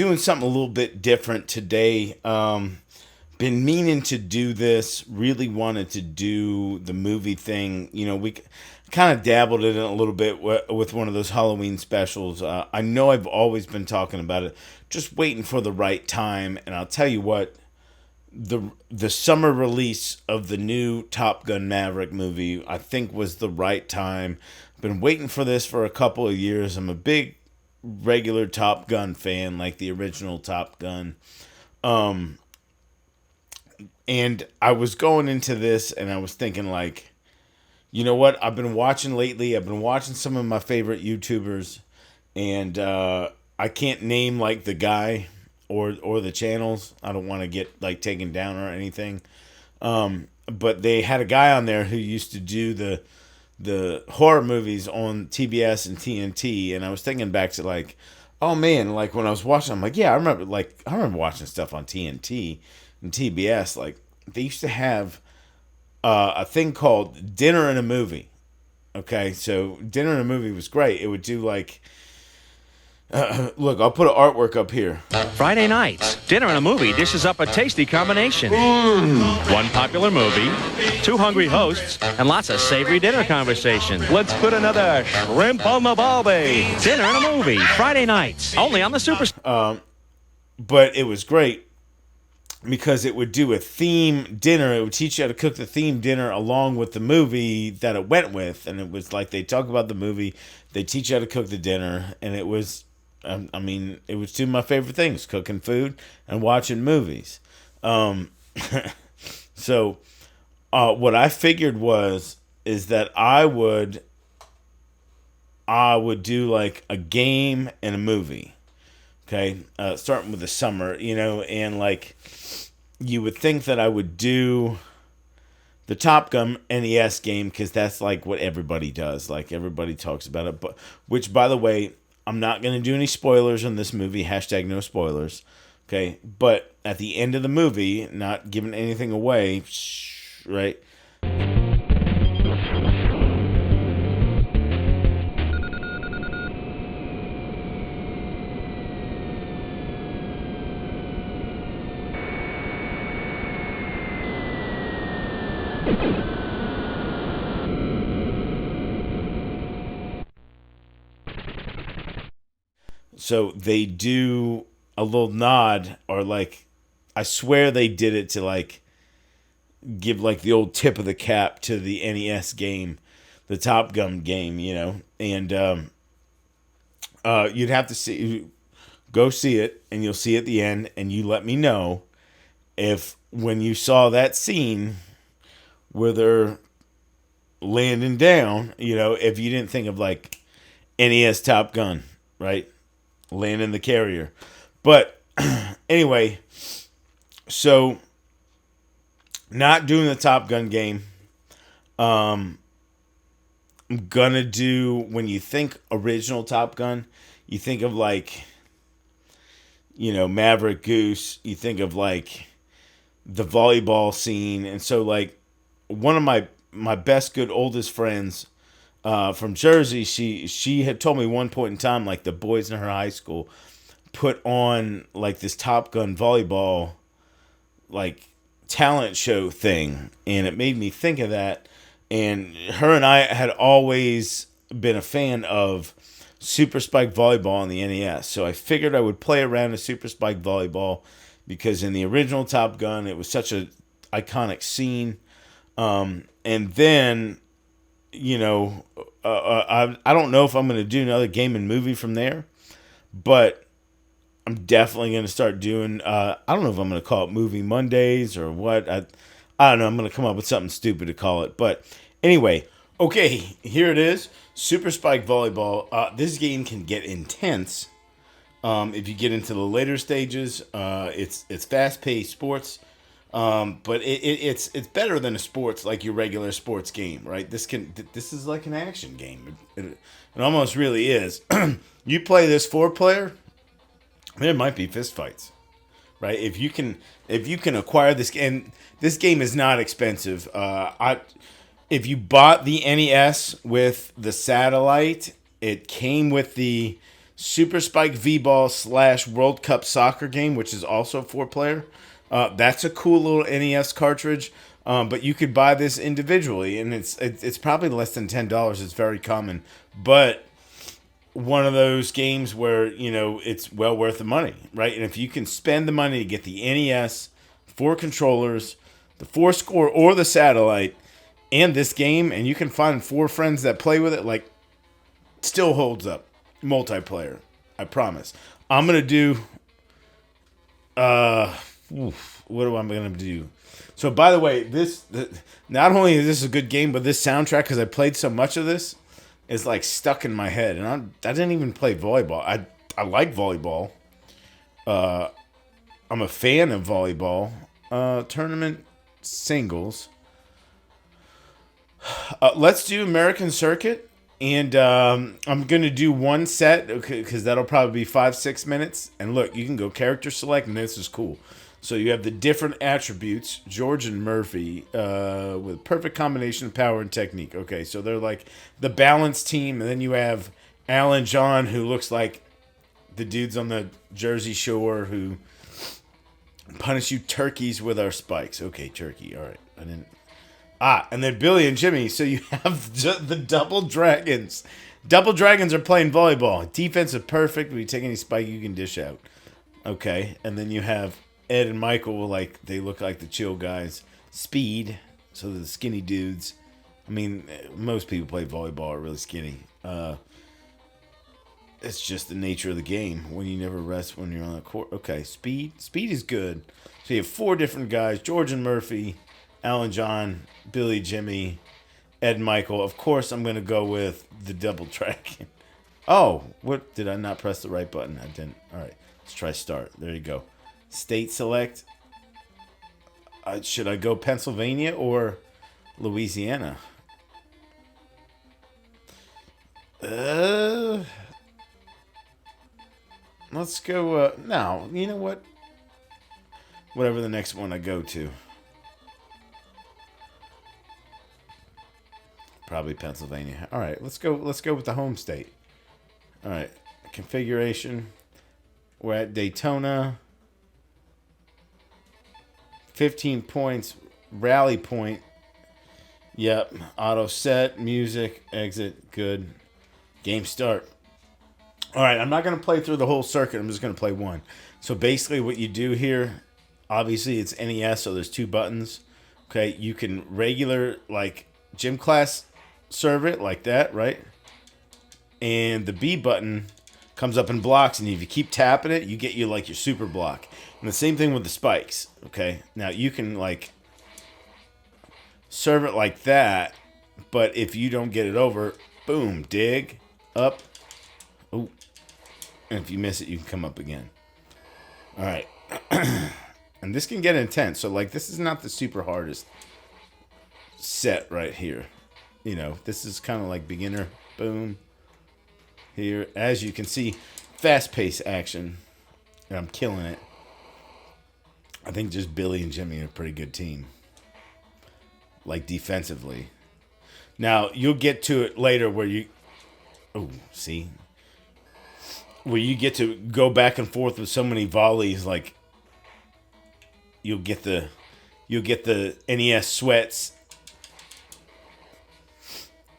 doing something a little bit different today. Been meaning to do this. Really wanted to do the movie thing. We kind of dabbled in it a little bit with one of those Halloween specials. I know I've always been talking about it, just waiting for the right time. And I'll tell you what, the summer release of the new Top Gun Maverick movie, I think, was the right time. Been waiting for this for a couple of years. I'm a big regular Top Gun fan, like the original Top Gun. And I was going into this and I was thinking, like, you know what? I've been watching lately. I've been watching some of my favorite YouTubers, and I can't name like the guy or the channels. I don't want to get like taken down or anything. But they had a guy on there who used to do the horror movies on TBS and TNT, and I was thinking back to, like, oh man, like when I was watching, I'm like, yeah, I remember watching stuff on TNT and TBS. Like, they used to have a thing called Dinner and a Movie. Okay, so Dinner and a Movie was great. It would do like, look, I'll put an artwork up here. Friday nights, dinner and a movie dishes up a tasty combination. One popular movie, two hungry hosts, and lots of savory dinner conversation. Let's put another shrimp on the barbie. Dinner and a movie, Friday nights, only on the Super. But it was great because it would do a theme dinner. It would teach you how to cook the theme dinner along with the movie that it went with. And it was like, they talk about the movie, they teach you how to cook the dinner, and it was, it was two of my favorite things: cooking food and watching movies. So what I figured is that I would do like a game and a movie. Okay, starting with the summer, and like, you would think that I would do the Top Gun NES game because that's like what everybody does. Like, everybody talks about it. But which, by the way, I'm not going to do any spoilers on this movie. # no spoilers. Okay. But at the end of the movie, not giving anything away, right? So they do a little nod, or like, I swear they did it to like give like the old tip of the cap to the NES game, the Top Gun game, and you'd have to go see it, and you'll see at the end, and you let me know if when you saw that scene where they're landing down, if you didn't think of like NES Top Gun, right? Landing the carrier. But anyway, so not doing the Top Gun game. I'm gonna do, when you think original Top Gun, you think of like, Maverick Goose, you think of like the volleyball scene. And so like, one of my best good oldest friends from Jersey, she had told me one point in time, like, the boys in her high school put on like this Top Gun volleyball like talent show thing, and it made me think of that. And her and I had always been a fan of Super Spike Volleyball on the NES, so I figured I would play around with Super Spike Volleyball because in the original Top Gun it was such a iconic scene. And then, I don't know if I'm going to do another game and movie from there, but I'm definitely going to start doing, I don't know if I'm going to call it Movie Mondays or what. I don't know. I'm going to come up with something stupid to call it. But anyway, okay, here it is. Super Spike Volleyball. This game can get intense if you get into the later stages. It's fast-paced sports. But it's better than a sports, like your regular sports game, right? This is like an action game. It almost really is. You play this 4-player, there might be fist fights, right? If you can acquire this, and this game is not expensive. If you bought the NES with the satellite, it came with the Super Spike V-Ball / World Cup Soccer game, which is also 4-player. That's a cool little NES cartridge. But you could buy this individually, and it's probably less than $10. It's very common, but one of those games where it's well worth the money, right? And if you can spend the money to get the NES, 4 controllers, the 4-score or the satellite, and this game, and you can find 4 friends that play with it, like, still holds up. Multiplayer, I promise. I'm gonna do. What am I gonna do? So, by the way, not only is this a good game, but this soundtrack, because I played so much of this, is like stuck in my head. And I didn't even play volleyball. I like volleyball. I'm a fan of volleyball. Tournament singles. Let's do American Circuit. And I'm going to do one set, because that'll probably be 5-6 minutes. And look, you can go character select, and this is cool. So you have the different attributes, George and Murphy, with perfect combination of power and technique. Okay, so they're like the balanced team. And then you have Alan John, who looks like the dudes on the Jersey Shore who punish you turkeys with our spikes. Okay, turkey. All right. I didn't... and then Billy and Jimmy. So you have the Double Dragons. Double Dragons are playing volleyball. Defense is perfect. When you take any spike, you can dish out. Okay. And then you have Ed and Michael. They look like the chill guys. Speed. So they're the skinny dudes. I mean, most people play volleyball are really skinny. It's just the nature of the game. When you never rest when you're on the court. Okay. Speed. Speed is good. So you have 4 different guys. George and Murphy. Alan John, Billy, Jimmy, Ed, and Michael. Of course, I'm going to go with the Double Dragon. Oh, what? Did I not press the right button? I didn't. All right. Let's try start. There you go. State select. Should I go Pennsylvania or Louisiana? Let's go. No, you know what? Whatever the next one I go to. Probably Pennsylvania. All right, let's go with the home state. All right, configuration. We're at Daytona. 15 points. Rally point. Yep. Auto set. Music. Exit. Good. Game start. All right, I'm not going to play through the whole circuit. I'm just going to play one. So basically what you do here, obviously it's NES, so there's 2 buttons. Okay, you can regular, like, gym class serve it like that, right? And the B button comes up in blocks, and if you keep tapping it, you get your super block. And the same thing with the spikes, okay? Now, you can, like, serve it like that, but if you don't get it over, boom, dig, up, oh, and if you miss it, you can come up again. All right. And this can get intense, so, like, this is not the super hardest set right here. This is kind of like beginner. Boom. Here, as you can see, fast-paced action. And I'm killing it. I think just Billy and Jimmy are a pretty good team. Like, defensively. Now, you'll get to it later where you... Oh, see? Where you get to go back and forth with so many volleys, like... You'll get the NES sweats.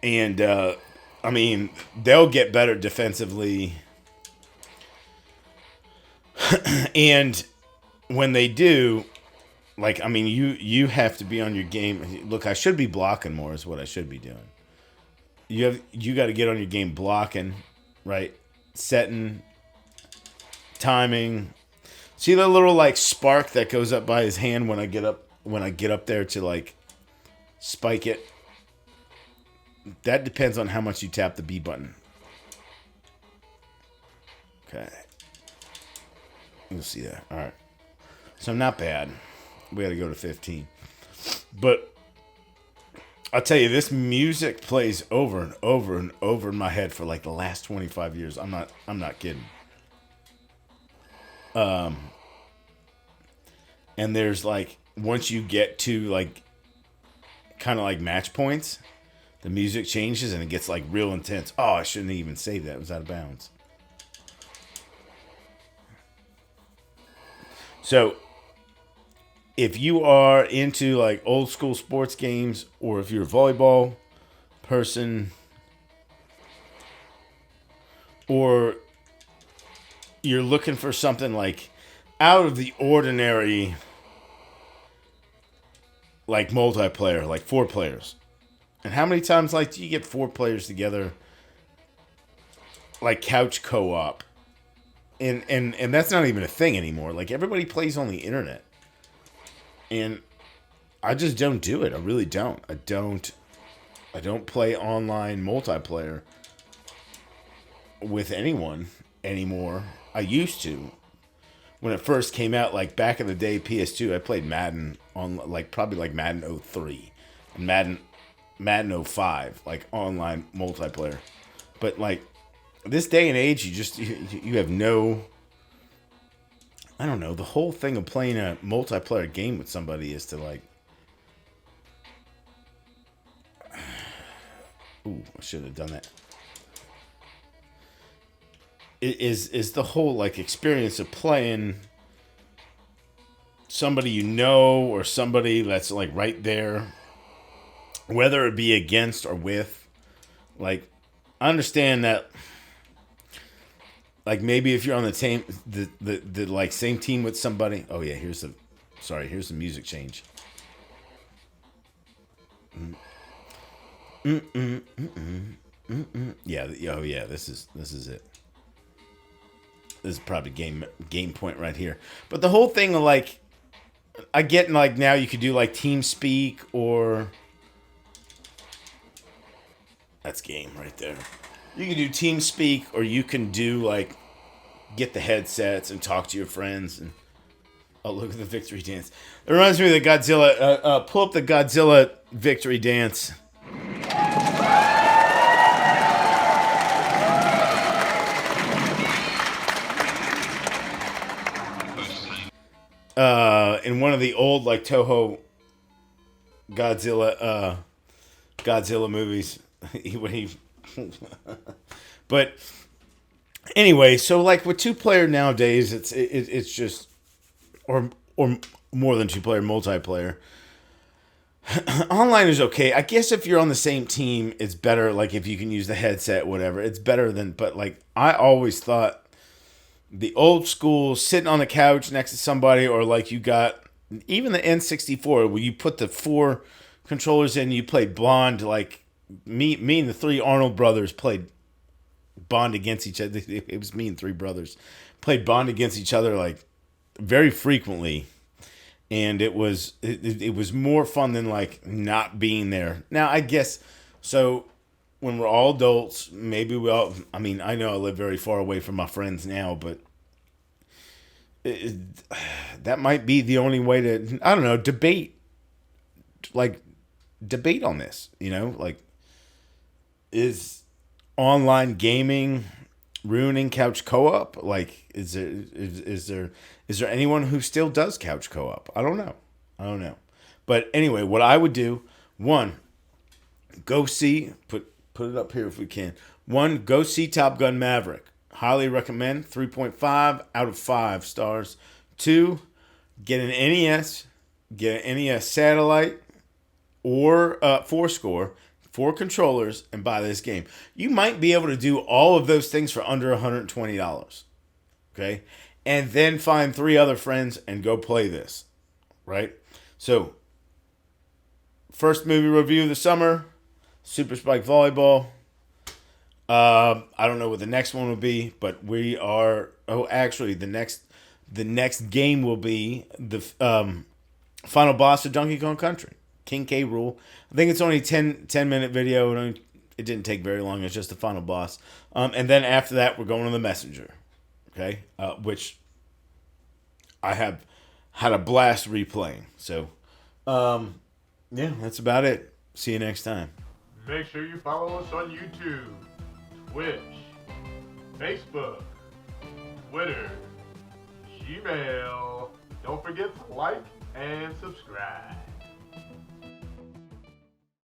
And, I mean, they'll get better defensively. And when they do, like, I mean, you have to be on your game. Look, I should be blocking more is what I should be doing. You got to get on your game blocking, right? Setting, timing. See the little, like, spark that goes up by his hand when I get up there to, like, spike it? That depends on how much you tap the B button. Okay. You'll see that. All right. So not bad. We got to go to 15. But I'll tell you, this music plays over and over and over in my head for like the last 25 years. I'm not kidding. And there's like, once you get to like kind of like match points, the music changes and it gets like real intense. Oh, I shouldn't even say that. It was out of bounds. So if you are into like old school sports games, or if you're a volleyball person, or you're looking for something like out of the ordinary, like multiplayer, like 4 players. And how many times like do you get 4 players together, like couch co-op? And that's not even a thing anymore. Like everybody plays on the internet. And I just don't do it. I really don't. I don't play online multiplayer with anyone anymore. I used to. When it first came out, like back in the day, PS2, I played Madden on like probably like Madden 03 and Madden 05, like online multiplayer. But like this day and age, you have no. I don't know. The whole thing of playing a multiplayer game with somebody is to like. Ooh, I should have done that. It is the whole like experience of playing somebody you know or somebody that's like right there, whether it be against or with. Like, I understand that. Like maybe if you're on the same the like same team with somebody. Oh yeah, here's the music change. Yeah, oh yeah, this is it. This is probably game point right here. But the whole thing of like, I get like now you could do like TeamSpeak or that's game right there. You can do TeamSpeak, or you can do like get the headsets and talk to your friends. And oh, look at the victory dance. It reminds me of the Godzilla. Pull up the Godzilla victory dance. In one of the old like Toho Godzilla movies, but anyway, so like with 2-player nowadays, it's just or more than 2-player multiplayer. Online is okay. I guess if you're on the same team, it's better. Like if you can use the headset, whatever, it's better than. But like I always thought. The old school sitting on the couch next to somebody, or like you got even the N64 where you put the 4 controllers in, you played Bond. Like me and the 3 Arnold brothers played Bond against each other. It was me and 3 brothers played Bond against each other like very frequently, and it was more fun than like not being there. Now I guess so. When we're all adults, maybe we all. I mean, I know I live very far away from my friends now, but that might be the only way to. I don't know. Debate on this. You know, like is online gaming ruining couch co-op? Like, is there anyone who still does couch co-op? I don't know. But anyway, what I would do, one, go see Put it up here if we can. 1, go see Top Gun Maverick. Highly recommend. 3.5 out of 5 stars. 2, get an NES. Get an NES satellite or 4-score, 4 controllers, and buy this game. You might be able to do all of those things for under $120. Okay? And then find 3 other friends and go play this. Right? So, first movie review of the summer. Super Spike Volleyball. I don't know what the next one will be, but we are. Oh, actually, the next game will be the final boss of Donkey Kong Country, King K. Rool. I think it's only a 10-minute video. It didn't take very long. It's just the final boss. And then after that, we're going to the Messenger. Okay, which I have had a blast replaying. So, yeah, that's about it. See you next time. Make sure you follow us on YouTube, Twitch, Facebook, Twitter, Gmail. Don't forget to like and subscribe.